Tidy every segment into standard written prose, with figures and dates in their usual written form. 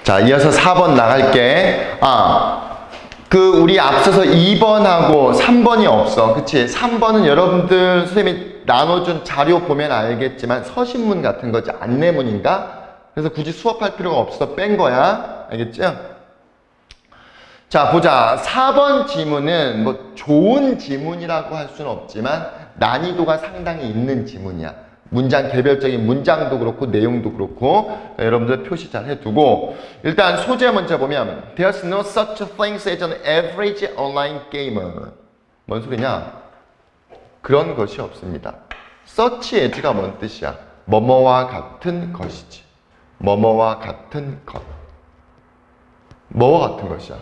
자, 이어서 4번 나갈게. 우리 앞서서 2번하고 3번이 없어. 그치? 3번은 여러분들 선생님이 나눠준 자료 보면 알겠지만 서신문 같은 거지. 안내문인가? 그래서 굳이 수업할 필요가 없어서 뺀 거야. 알겠죠? 자, 보자. 4번 지문은 뭐 좋은 지문이라고 할 수는 없지만 난이도가 상당히 있는 지문이야. 문장 개별적인 문장도 그렇고 내용도 그렇고 여러분들 표시 잘 해두고 일단 소재 먼저 보면 There's no such thing as an average online gamer. 뭔 소리냐? 그런 것이 없습니다. such as가 뭔 뜻이야? 뭐뭐와 같은 것이지. 뭐뭐와 같은 것. 뭐와 같은 것이야?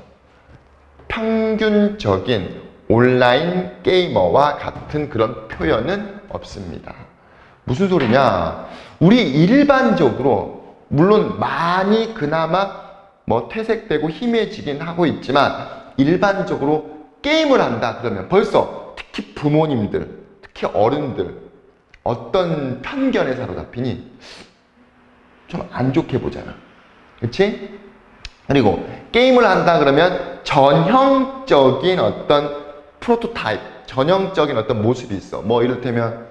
평균적인 온라인 게이머와 같은 그런 표현은 없습니다. 무슨 소리냐? 우리 일반적으로 물론 많이 그나마 뭐 퇴색되고 희미해지긴 하고 있지만 일반적으로 게임을 한다 그러면 벌써 특히 부모님들, 특히 어른들 어떤 편견에 사로잡히니 좀 안 좋게 보잖아. 그치? 그리고 게임을 한다 그러면 전형적인 어떤 프로토타입, 전형적인 어떤 모습이 있어. 뭐 이를테면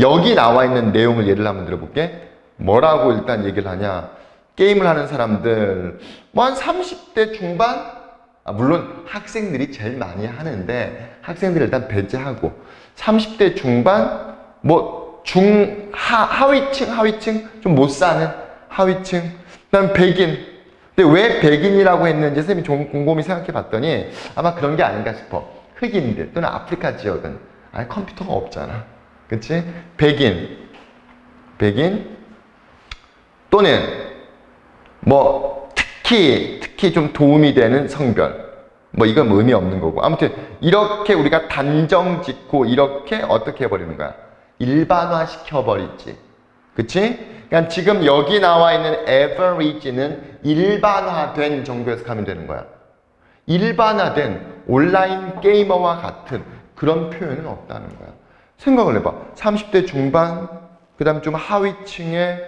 여기 나와 있는 내용을 예를 한번 들어볼게. 뭐라고 일단 얘기를 하냐. 게임을 하는 사람들 뭐 한 30대 중반? 물론 학생들이 제일 많이 하는데 학생들 일단 배제하고 30대 중반? 뭐 하위층? 좀 못 사는 하위층? 그다음 백인. 근데 왜 백인이라고 했는지 선생님이 좀 곰곰이 생각해 봤더니 아마 그런 게 아닌가 싶어. 흑인들 또는 아프리카 지역은 아니 컴퓨터가 없잖아. 그치? 백인 또는 뭐 특히 좀 도움이 되는 성별 뭐 이건 의미 없는 거고 아무튼 이렇게 우리가 단정 짓고 이렇게 어떻게 해버리는 거야? 일반화 시켜버리지. 그치? 그러니까 지금 여기 나와 있는 average는 일반화된 정도에서 가면 되는 거야. 일반화된 온라인 게이머와 같은 그런 표현은 없다는 거야. 생각을 해봐. 30대 중반, 그 다음에 좀 하위층에,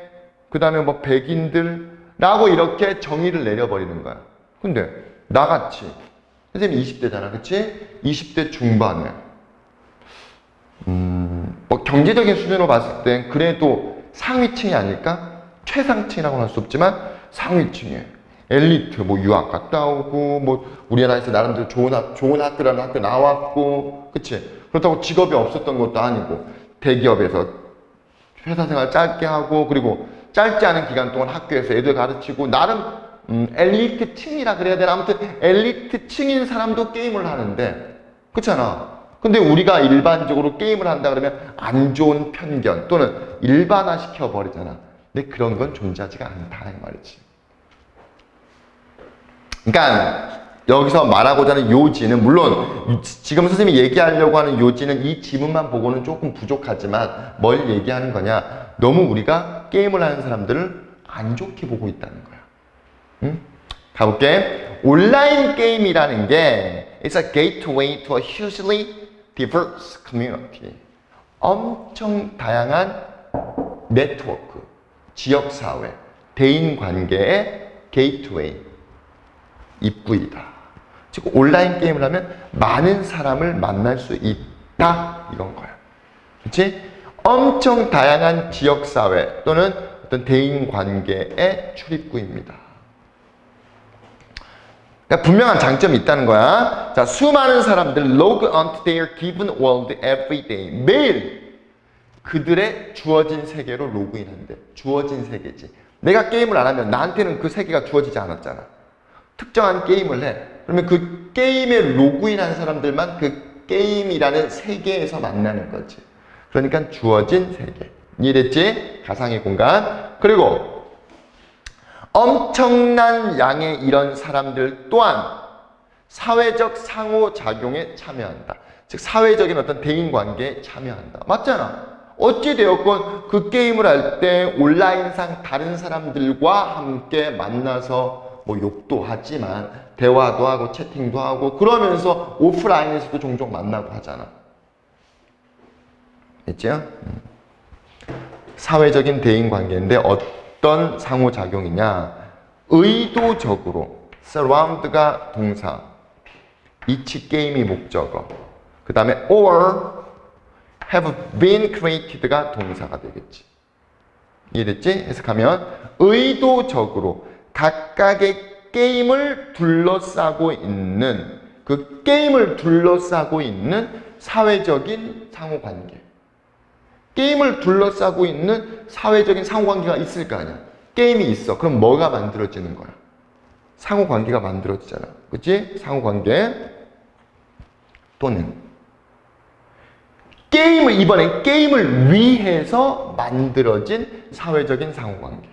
그 다음에 뭐 백인들라고 이렇게 정의를 내려버리는 거야. 근데 나같이 선생님 20대잖아. 그치? 20대 중반에 뭐 경제적인 수준으로 봤을 땐 그래도 상위층이 아닐까? 최상층이라고는 할 수 없지만 상위층에 엘리트, 뭐 유학 갔다 오고 뭐 우리나라에서 나름대로 좋은 학교라는 학교 나왔고 그치? 그렇다고 직업이 없었던 것도 아니고 대기업에서 회사 생활 짧게 하고 그리고 짧지 않은 기간 동안 학교에서 애들 가르치고 나름 엘리트 층이라 그래야 되나? 아무튼 엘리트 층인 사람도 게임을 하는데 그렇잖아. 근데 우리가 일반적으로 게임을 한다 그러면 안 좋은 편견 또는 일반화 시켜버리잖아. 근데 그런 건 존재하지가 않다 이 말이지. 그러니까 여기서 말하고자 하는 요지는 물론 지금 선생님이 얘기하려고 하는 요지는 이 지문만 보고는 조금 부족하지만 뭘 얘기하는 거냐. 너무 우리가 게임을 하는 사람들을 안 좋게 보고 있다는 거야. 응? 가볼게. 온라인 게임이라는 게 It's a gateway to a hugely diverse community. 엄청 다양한 네트워크, 지역사회, 대인관계의 게이트웨이, 입구이다. 즉 온라인 게임을 하면 많은 사람을 만날 수 있다 이건 거야. 그렇지? 엄청 다양한 지역사회 또는 어떤 대인관계의 출입구입니다. 그러니까 분명한 장점이 있다는 거야. 자, 수많은 사람들 log onto their given world every day. 매일 그들의 주어진 세계로 로그인한대. 주어진 세계지. 내가 게임을 안 하면 나한테는 그 세계가 주어지지 않았잖아. 특정한 게임을 해. 그러면 그 게임에 로그인한 사람들만 그 게임이라는 세계에서 만나는 거지. 그러니까 주어진 세계. 이해됐지? 가상의 공간. 그리고 엄청난 양의 이런 사람들 또한 사회적 상호작용에 참여한다. 즉 사회적인 어떤 대인관계에 참여한다. 맞잖아. 어찌되었건 그 게임을 할 때 온라인상 다른 사람들과 함께 만나서 뭐 욕도 하지만 대화도 하고 채팅도 하고 그러면서 오프라인에서도 종종 만나고 하잖아. 됐죠? 사회적인 대인관계인데 어떤 상호작용이냐? 의도적으로 surround가 동사, each 게임이 목적어, 그 다음에 or have been created가 동사가 되겠지. 이해됐지? 해석하면 의도적으로 각각의 게임을 둘러싸고 있는 그 게임을 둘러싸고 있는 사회적인 상호관계. 게임을 둘러싸고 있는 사회적인 상호관계가 있을 거 아니야. 게임이 있어. 그럼 뭐가 만들어지는 거야? 상호관계가 만들어지잖아. 그치? 상호관계 또는 이번엔 게임을 위해서 만들어진 사회적인 상호관계.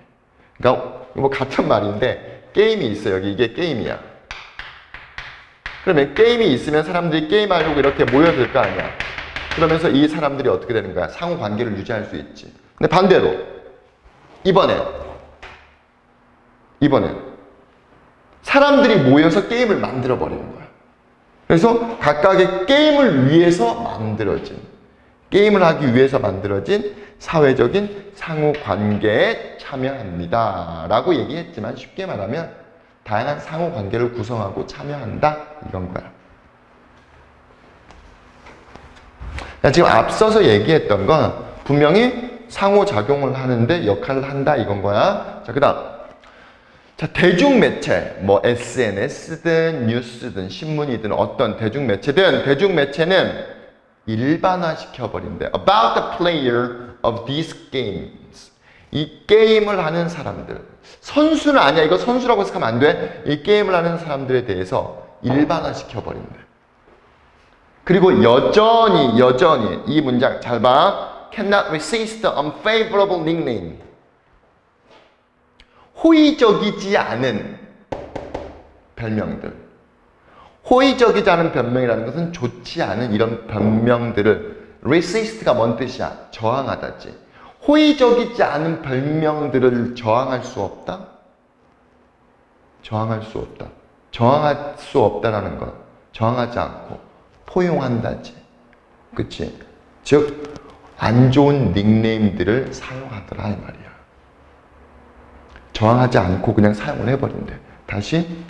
그러니까 뭐 같은 말인데 게임이 있어. 여기 이게 게임이야. 그러면 게임이 있으면 사람들이 게임하려고 이렇게 모여들 거 아니야. 그러면서 이 사람들이 어떻게 되는 거야? 상호관계를 유지할 수 있지. 근데 반대로 이번엔 사람들이 모여서 게임을 만들어 버리는 거야. 그래서 각각의 게임을 위해서 게임을 하기 위해서 만들어진 사회적인 상호관계에 참여합니다 라고 얘기했지만 쉽게 말하면 다양한 상호관계를 구성하고 참여한다 이건 거야. 지금 앞서서 얘기했던 건 분명히 상호작용을 하는데 역할을 한다 이건 거야. 자, 그 다음 자, 대중매체, 뭐 SNS든 뉴스든 신문이든 어떤 대중매체는 일반화시켜버린대. About the player of these games. 이 게임을 하는 사람들. 선수는 아니야. 이거 선수라고 생각하면 안 돼. 이 게임을 하는 사람들에 대해서 일반화시켜버린대. 그리고 여전히 이 문장 잘 봐. Cannot resist the unfavorable nickname. 호의적이지 않은 별명들. 호의적이지 않은 별명이라는 것은 좋지 않은 이런 별명들을 resist가 뭔 뜻이야? 저항하다지. 호의적이지 않은 별명들을 저항할 수 없다? 저항할 수 없다. 저항할 수 없다라는 건 저항하지 않고 포용한다지. 그치? 즉, 안 좋은 닉네임들을 사용하더라 이 말이야. 저항하지 않고 그냥 사용을 해버린대. 다시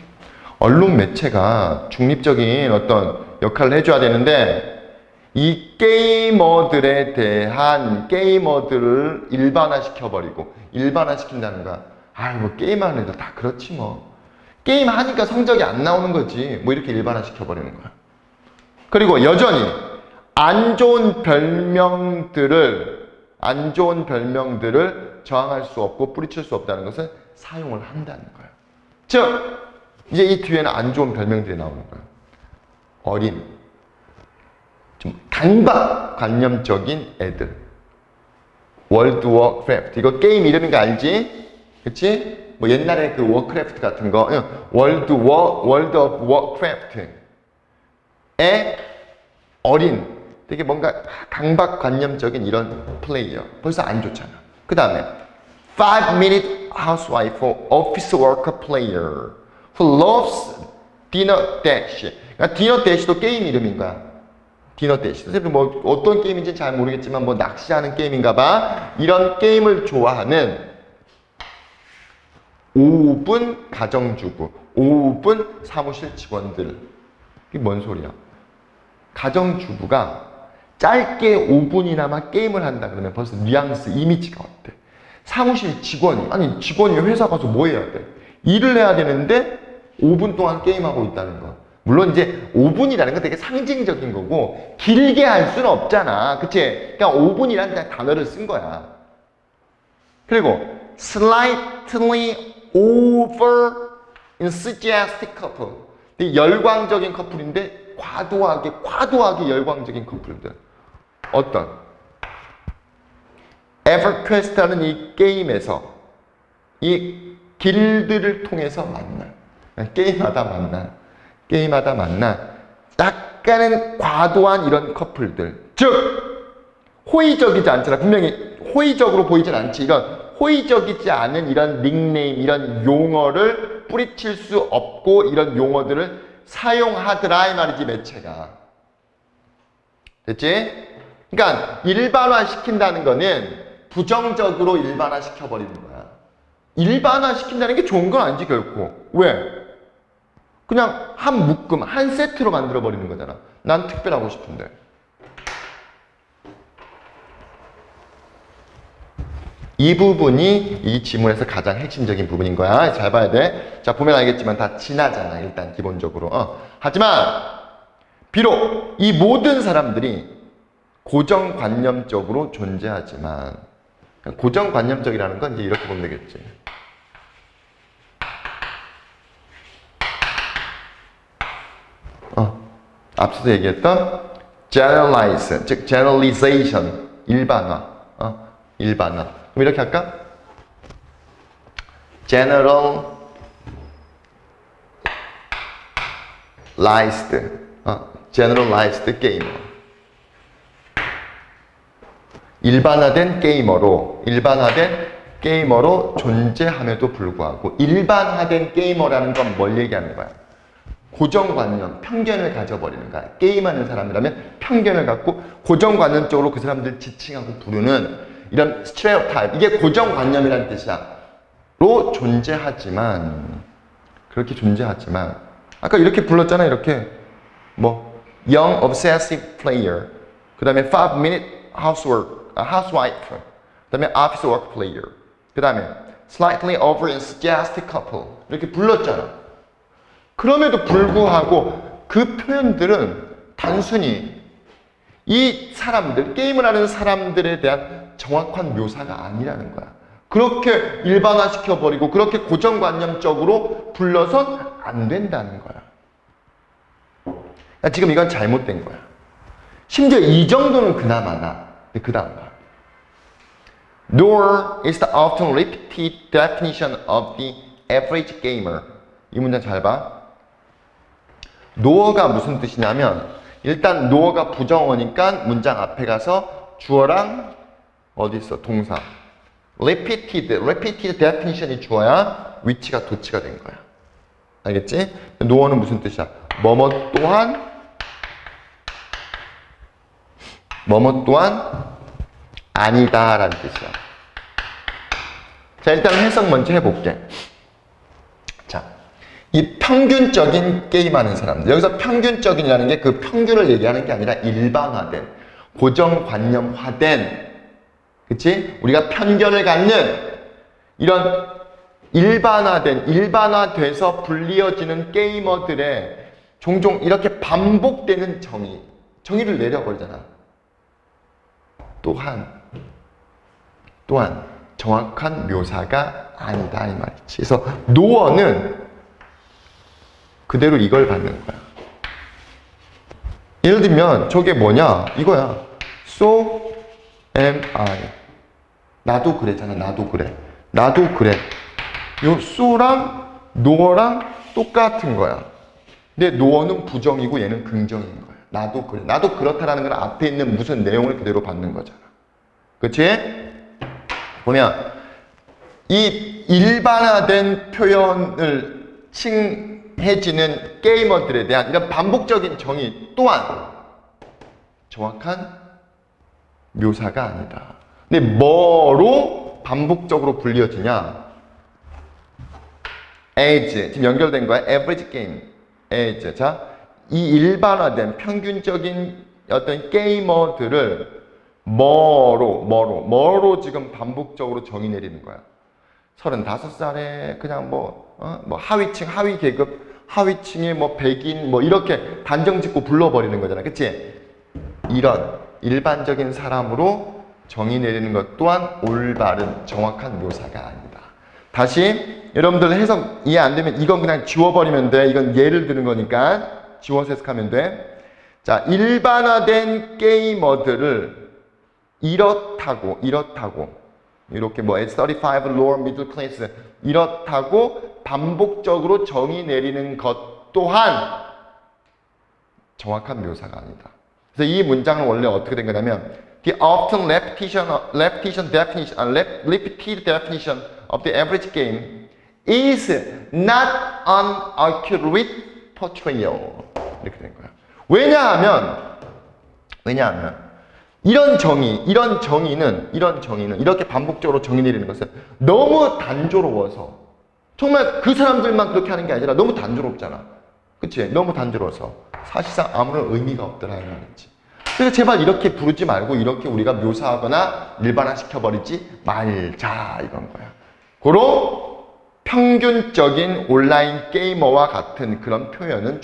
언론 매체가 중립적인 어떤 역할을 해줘야 되는데 이 게이머들에 대한 게이머들을 일반화시켜버리고 일반화시킨다는 거야. 아유 뭐 게임하는 애들 다 그렇지 뭐. 게임하니까 성적이 안 나오는 거지. 뭐 이렇게 일반화시켜버리는 거야. 그리고 여전히 안 좋은 별명들을 저항할 수 없고 뿌리칠 수 없다는 것은 사용을 한다는 거야. 즉 이제 이 뒤에는 안 좋은 별명들이 나오는 거야. 어린, 좀 강박관념적인 애들. 월드 워크래프트. 이거 게임 이름인 거 알지? 그치? 뭐 옛날에 그 워크래프트 같은 거. 월드 오브 워크래프트의 어린, 되게 뭔가 강박관념적인 이런 플레이어. 벌써 안 좋잖아. 그 다음에 5-minute housewife or office worker player who loves dinner dash. 그러니까 디너 대시도 게임 이름인 거야. 디너 대시. 선생님 뭐 어떤 게임인지 잘 모르겠지만 뭐 낚시하는 게임인가 봐. 이런 게임을 좋아하는 5분 가정주부, 5분 사무실 직원들. 이게 뭔 소리야? 가정주부가 짧게 5분이나마 게임을 한다 그러면 벌써 뉘앙스, 이미지가 어때? 사무실 직원이, 아니 직원이 회사 가서 뭐 해야 돼? 일을 해야 되는데 5분 동안 게임하고 있다는 거. 물론 이제 5분이라는 건 되게 상징적인 거고 길게 할 수는 없잖아. 그치? 그러니까 5분이라는 단어를 쓴 거야. 그리고 slightly over enthusiastic couple. 열광적인 커플인데 과도하게 열광적인 커플들. 어떤? 에버퀘스트라는 이 게임에서 이 길드를 통해서 만나. 게임하다 만나 약간은 과도한 이런 커플들. 즉 호의적이지 않잖아. 분명히 호의적으로 보이진 않지. 이런 호의적이지 않은 이런 닉네임, 이런 용어를 뿌리칠 수 없고 이런 용어들을 사용하더라 이 말이지 매체가. 됐지? 그러니까 일반화시킨다는 거는 부정적으로 일반화시켜버리는 거야. 일반화시킨다는 게 좋은 건 아니지 결코. 왜? 그냥 한 묶음, 한 세트로 만들어버리는 거잖아. 난 특별하고 싶은데. 이 부분이 이 지문에서 가장 핵심적인 부분인 거야. 잘 봐야 돼. 자, 보면 알겠지만 다 진하잖아. 일단 기본적으로. 하지만 비록 이 모든 사람들이 고정관념적으로 존재하지만 고정관념적이라는 건 이제 이렇게 보면 되겠지. 앞서서 얘기했던 generalize, 즉 generalization, 일반화. 일반화. 그럼 이렇게 할까? generalized, generalized gamer. 일반화된 게이머로 존재함에도 불구하고 일반화된 게이머라는 건 뭘 얘기하는 거야? 고정관념, 편견을 가져버리는 거야. 게임하는 사람이라면 편견을 갖고 고정관념적으로 그 사람들 지칭하고 부르는 이런 스테레오타입, 이게 고정관념이라는 뜻이야. 로 존재하지만, 그렇게 존재하지만 아까 이렇게 불렀잖아. 이렇게 뭐 young obsessive player, 그 다음에 5-minute housewife, 그 다음에 office work player, 그 다음에 slightly over enthusiastic couple, 이렇게 불렀잖아. 그럼에도 불구하고 그 표현들은 단순히 이 사람들, 게임을 하는 사람들에 대한 정확한 묘사가 아니라는 거야. 그렇게 일반화시켜버리고 그렇게 고정관념적으로 불러선 안 된다는 거야. 지금 이건 잘못된 거야. 심지어 이 정도는 그나마나. 그 다음 봐. Nor is the often repeated definition of the average gamer. 이 문장 잘 봐. no가 무슨 뜻이냐면 일단 no가 부정어니까 문장 앞에 가서 주어랑 어디 있어? 동사. repeated definition이 주어야 위치가 도치가 된 거야. 알겠지? no는 무슨 뜻이야? 뭐뭐 또한 아니다 라는 뜻이야. 자, 일단 해석 먼저 해볼게. 자, 이 평균적인 게임하는 사람들, 여기서 평균적인이라는 게 그 평균을 얘기하는 게 아니라 일반화된, 고정관념화된, 그치? 우리가 편견을 갖는 이런 일반화돼서 불리어지는 게이머들의 종종 이렇게 반복되는 정의를 내려버리잖아. 또한 정확한 묘사가 아니다 이 말이지. 그래서 노어는 그대로 이걸 받는 거야. 예를 들면 저게 뭐냐? 이거야. So am I. 나도 그랬잖아. 나도 그래. 요 so랑 no랑 똑같은 거야. 근데 no는 부정이고 얘는 긍정인 거야. 나도 그래. 나도 그렇다라는 건 앞에 있는 무슨 내용을 그대로 받는 거잖아. 그치? 보면 이 일반화된 표현을 칭해지는 게이머들에 대한 이런 반복적인 정의 또한 정확한 묘사가 아니다. 근데 뭐로 반복적으로 불리어지냐? as, 지금 연결된 거야. average game, as. 자, 이 일반화된 평균적인 어떤 게이머들을 뭐로 지금 반복적으로 정의 내리는 거야. 35살에 그냥 뭐 하위층, 하위 계급, 하위층의 뭐 백인 뭐 이렇게 단정 짓고 불러버리는 거잖아. 그치? 이런 일반적인 사람으로 정의 내리는 것 또한 올바른 정확한 묘사가 아니다. 다시 여러분들 해석 이해 안 되면 이건 그냥 지워버리면 돼. 이건 예를 드는 거니까 지워서 해석하면 돼. 자, 일반화된 게이머들을 이렇다고 이렇게 뭐 S35 lower middle class 이렇다고 반복적으로 정의 내리는 것 또한 정확한 묘사가 아니다. 그래서 이 문장은 원래 어떻게 된 거냐면 The often repeated definition of the average game is not an accurate portrayal. 이렇게 된 거야. 왜냐하면 이런 정의는 이렇게 반복적으로 정의 내리는 것은 너무 단조로워서 정말 그 사람들만 그렇게 하는 게 아니라 너무 단조롭잖아. 그치? 너무 단조로워서 사실상 아무런 의미가 없더라 이 말이지. 그래서 제발 이렇게 부르지 말고 이렇게 우리가 묘사하거나 일반화시켜버리지 말자 이건 거야. 고로 평균적인 온라인 게이머와 같은 그런 표현은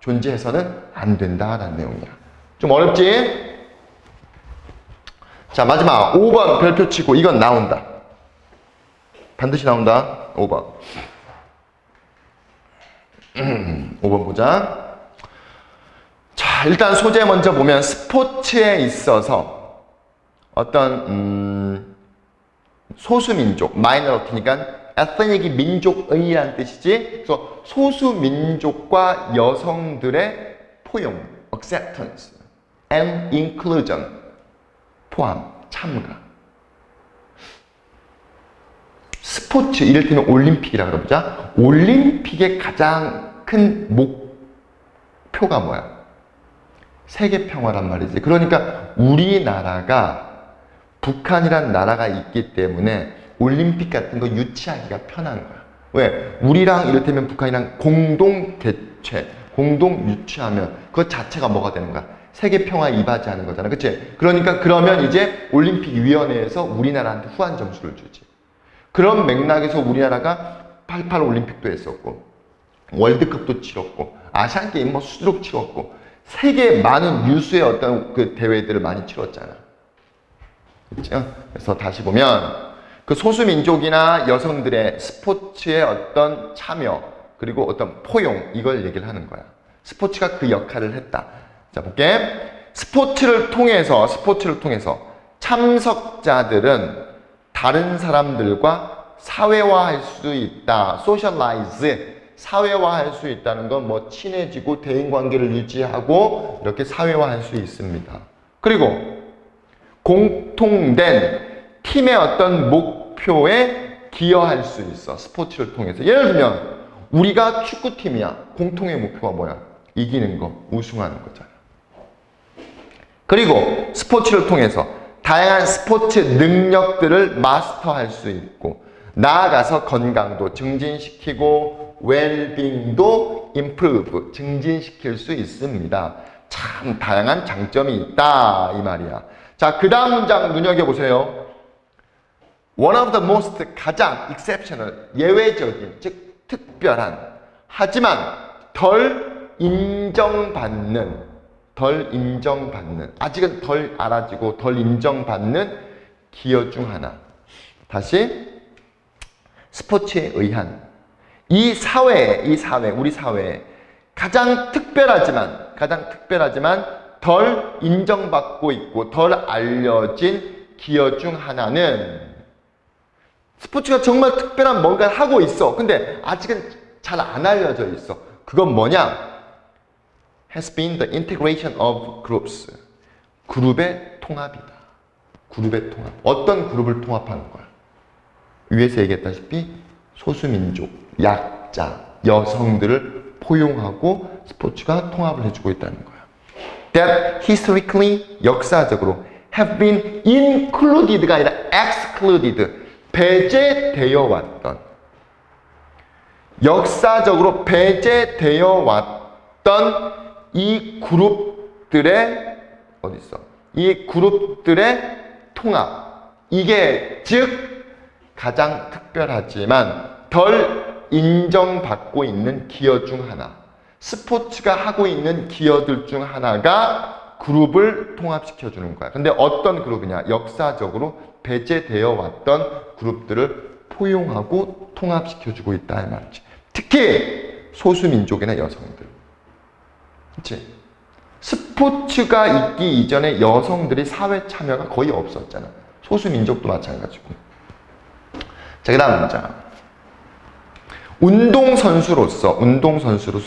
존재해서는 안 된다라는 내용이야. 좀 어렵지? 자, 마지막 5번 별표 치고 이건 나온다. 반드시 나온다. 5번. 5번 보자. 자, 일단 소재 먼저 보면 스포츠에 있어서 어떤 소수민족, 마이너리티니까 에스닉이 민족의라는 뜻이지. 그래서 소수민족과 여성들의 포용, acceptance and inclusion, 포함, 참가. 스포츠, 이를테면 올림픽이라고 그러자. 올림픽의 가장 큰 목표가 뭐야? 세계 평화란 말이지. 그러니까 우리나라가 북한이란 나라가 있기 때문에 올림픽 같은 거 유치하기가 편한 거야. 왜? 우리랑 이를테면 북한이랑 공동 개최, 공동 유치하면 그것 자체가 뭐가 되는 거야? 세계 평화에 이바지하는 거잖아. 그치? 그러니까 그러면 이제 올림픽위원회에서 우리나라한테 후한 점수를 주지. 그런 맥락에서 우리나라가 88 올림픽도 했었고 월드컵도 치렀고 아시안게임 뭐 수두룩 치렀고 세계 많은 유수의 어떤 그 대회들을 많이 치렀잖아. 그렇죠? 그래서 다시 보면 그 소수민족이나 여성들의 스포츠의 어떤 참여 그리고 어떤 포용 이걸 얘기를 하는 거야. 스포츠가 그 역할을 했다. 자, 볼게. 스포츠를 통해서 참석자들은 다른 사람들과 사회화할 수 있다. 소셜라이즈, 사회화할 수 있다는 건 뭐 친해지고 대인관계를 유지하고 이렇게 사회화할 수 있습니다. 그리고 공통된 팀의 어떤 목표에 기여할 수 있어. 스포츠를 통해서. 예를 들면 우리가 축구팀이야. 공통의 목표가 뭐야? 이기는 거, 우승하는 거잖아. 그리고 스포츠를 통해서 다양한 스포츠 능력들을 마스터할 수 있고 나아가서 건강도 증진시키고 웰빙도 improve, 증진시킬 수 있습니다. 참 다양한 장점이 있다 이 말이야. 자, 그 다음 문장 눈여겨보세요. One of the most 가장 exceptional, 예외적인, 즉 특별한 하지만 덜 인정받는 아직은 덜 알아지고 덜 인정받는 기여 중 하나. 다시 스포츠에 의한 우리 사회에 가장 특별하지만 덜 인정받고 있고 덜 알려진 기여 중 하나는 스포츠가 정말 특별한 뭔가를 하고 있어. 근데 아직은 잘 안 알려져 있어. 그건 뭐냐? has been the integration of groups. 그룹의 통합이다. 그룹의 통합. 어떤 그룹을 통합하는 거야? 위에서 얘기했다시피 소수민족, 약자, 여성들을 포용하고 스포츠가 통합을 해주고 있다는 거야. That historically, 역사적으로 have been included가 아니라 excluded, 배제되어 왔던, 역사적으로 배제되어 왔던 이 그룹들의 이 그룹들의 통합, 이게 즉 가장 특별하지만 덜 인정받고 있는 기여 중 하나, 스포츠가 하고 있는 기여들 중 하나가 그룹을 통합시켜주는 거야. 근데 어떤 그룹이냐? 역사적으로 배제되어 왔던 그룹들을 포용하고 통합시켜주고 있다 이 말이지. 특히 소수민족이나 여성들. 그치? 스포츠가 있기 이전에 여성들이 사회 참여가 거의 없었잖아. 소수민족도 마찬가지고. 자, 그 다음 문장. 운동선수로서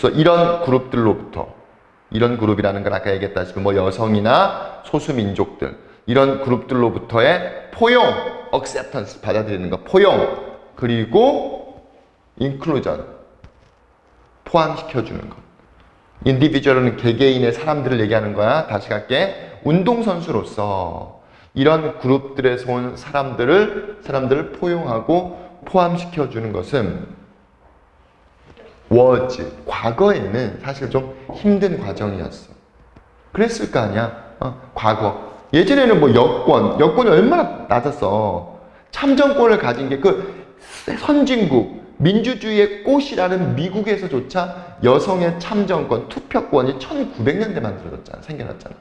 이런 그룹들로부터, 이런 그룹이라는 건 아까 얘기했다시피 뭐 여성이나 소수민족들, 이런 그룹들로부터의 포용, acceptance, 받아들이는 거, 포용, 그리고 inclusion, 포함시켜주는 것. individual은 개개인의 사람들을 얘기하는 거야. 다시 갈게. 운동선수로서 이런 그룹들에서 온 사람들을 포용하고 포함시켜주는 것은 과거에는 사실 좀 힘든 과정이었어. 그랬을 거 아니야. 과거. 예전에는 뭐 여권이 얼마나 낮았어. 참정권을 가진 게 그 선진국, 민주주의의 꽃이라는 미국에서조차 여성의 참정권, 투표권이 1900년대 만들어졌잖아. 생겨났잖아.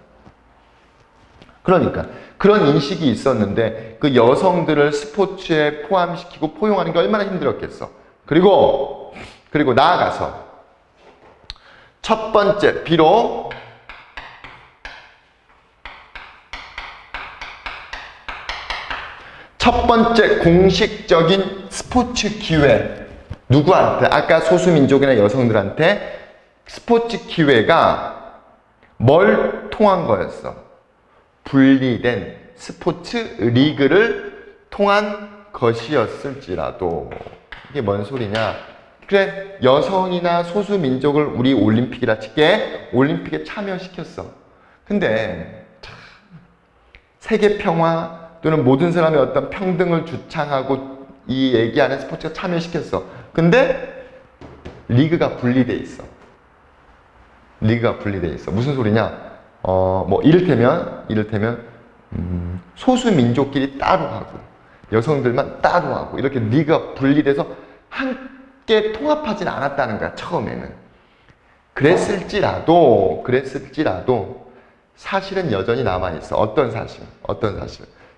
그러니까 그런 인식이 있었는데 그 여성들을 스포츠에 포함시키고 포용하는 게 얼마나 힘들었겠어. 그리고 나아가서 첫 번째, 비록 첫 번째 공식적인 스포츠 기회, 누구한테? 아까 소수민족이나 여성들한테 스포츠 기회가 뭘 통한 거였어? 분리된 스포츠 리그를 통한 것이었을지라도. 이게 뭔 소리냐? 그래, 여성이나 소수민족을 우리 올림픽이라 칠게, 올림픽에 참여시켰어. 근데 세계 평화 또는 모든 사람의 어떤 평등을 주창하고 이 얘기하는 스포츠가 참여시켰어. 근데 리그가 분리돼 있어. 리그가 분리돼 있어. 무슨 소리냐? 뭐 이를테면 소수민족끼리 따로 하고 여성들만 따로 하고 이렇게 리그가 분리돼서 함께 통합하진 않았다는 거야. 처음에는. 그랬을지라도 사실은 여전히 남아있어. 어떤 사실?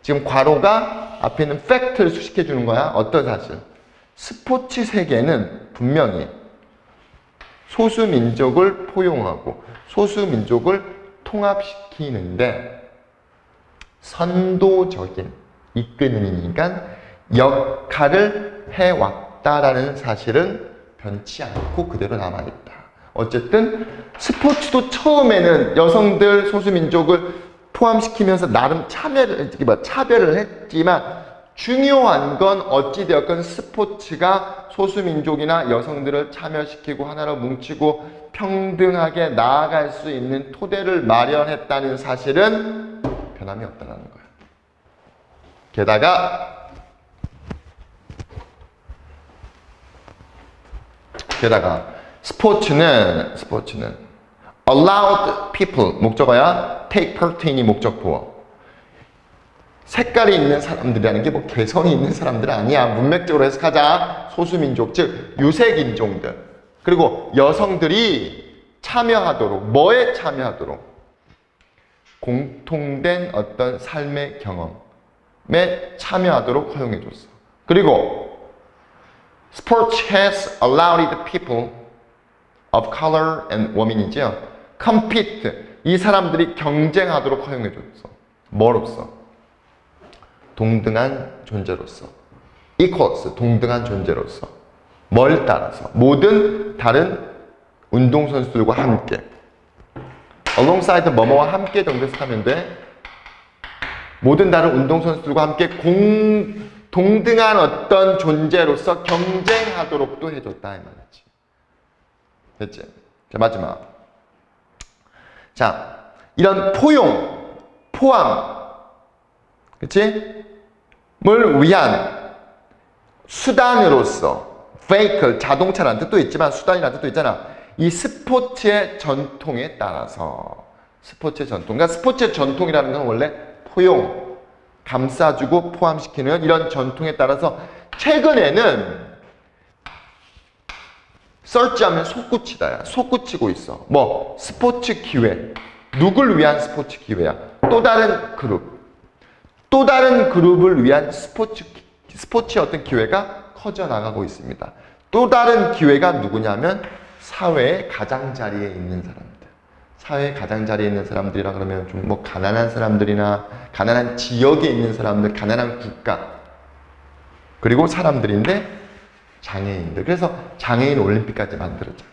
지금 괄호가 앞에 있는 팩트를 수식해 주는 거야. 어떤 사실? 스포츠 세계는 분명히 소수민족을 포용하고 소수민족을 통합시키는데 선도적인 이끄는 인간 역할을 해왔다라는 사실은 변치 않고 그대로 남아있다. 어쨌든 스포츠도 처음에는 여성들, 소수민족을 포함시키면서 나름 차별을 했지만 중요한 건 어찌되었건 스포츠가 소수민족이나 여성들을 참여시키고 하나로 뭉치고 평등하게 나아갈 수 있는 토대를 마련했다는 사실은 변함이 없다는 거야. 게다가 스포츠는 allowed people 목적어야 take part인이 목적보어. 색깔이 있는 사람들이라는 게 뭐 개성이 있는 사람들 아니야. 문맥적으로 해석하자. 소수민족 즉 유색인종들 그리고 여성들이 참여하도록 뭐에 참여하도록 공통된 어떤 삶의 경험에 참여하도록 허용해줬어. 그리고 Sports has allowed people of color and women이죠. compete. 이 사람들이 경쟁하도록 허용해줬어. 뭐로써? 동등한 존재로서. equals. 동등한 존재로서. 뭘 따라서? 모든 다른 운동선수들과 함께. alongside 뭐뭐와 함께 정도 해석하면 돼. 모든 다른 운동선수들과 함께 동등한 어떤 존재로서 경쟁하도록도 해줬다 이 말이지. 됐지? 자, 마지막. 자, 이런 포함, 그치? 뭘 위한 수단으로서, vehicle, 자동차라는 뜻도 있지만 수단이라는 뜻도 있잖아. 이 스포츠의 전통에 따라서, 스포츠의 전통. 그러니까 스포츠의 전통이라는 건 원래 포용, 감싸주고 포함시키는 이런 전통에 따라서 최근에는 설치하면 솟구치다야. 솟구치고 있어. 뭐 스포츠 기회. 누굴 위한 스포츠 기회야? 또 다른 그룹을 위한 스포츠의 어떤 기회가 커져나가고 있습니다. 또 다른 기회가 누구냐면 사회의 가장자리에 있는 사람들. 사회의 가장자리에 있는 사람들이라 그러면 좀 뭐 가난한 사람들이나 가난한 지역에 있는 사람들, 가난한 국가 그리고 사람들인데 장애인들. 그래서 장애인 올림픽까지 만들었잖아.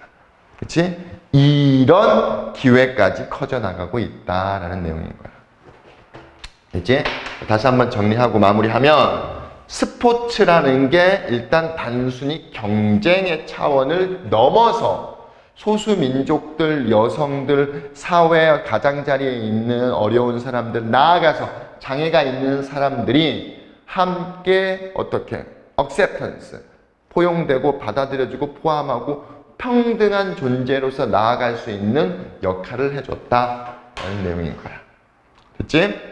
그치? 이런 기회까지 커져나가고 있다라는 내용인 거야. 이제 다시 한번 정리하고 마무리하면 스포츠라는 게 일단 단순히 경쟁의 차원을 넘어서 소수민족들, 여성들, 사회 가장자리에 있는 어려운 사람들, 나아가서 장애가 있는 사람들이 함께 어떻게 acceptance, 포용되고 받아들여지고 포함하고 평등한 존재로서 나아갈 수 있는 역할을 해줬다라는 내용인 거야. 됐지?